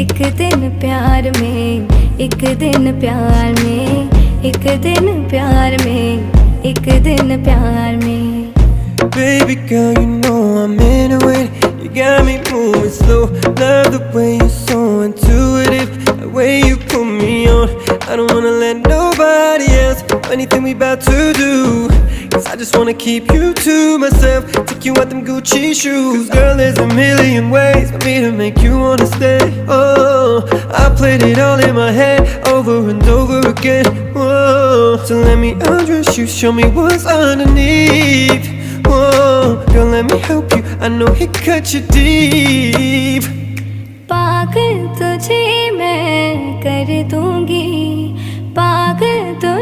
एक दिन प्यार में, एक दिन प्यार में, एक दिन प्यार में, एक दिन प्यार में। Baby girl, you know I'm into it. You got me moving slow. Love the way you're so intuitive, the way you put me on. I don't wanna let nobody else know anything we about to do, 'cause I just wanna keep you to myself. Take you out them Gucci shoes. 'Cause girl, there's a million ways for me to make you wanna stay. Oh, I played it all in my head over and over again. Whoa, so let me undress you, show me what's underneath. Whoa, girl, let me help you, I know it cut you deep. पागल तुझे मैं कर दूंगी, पागल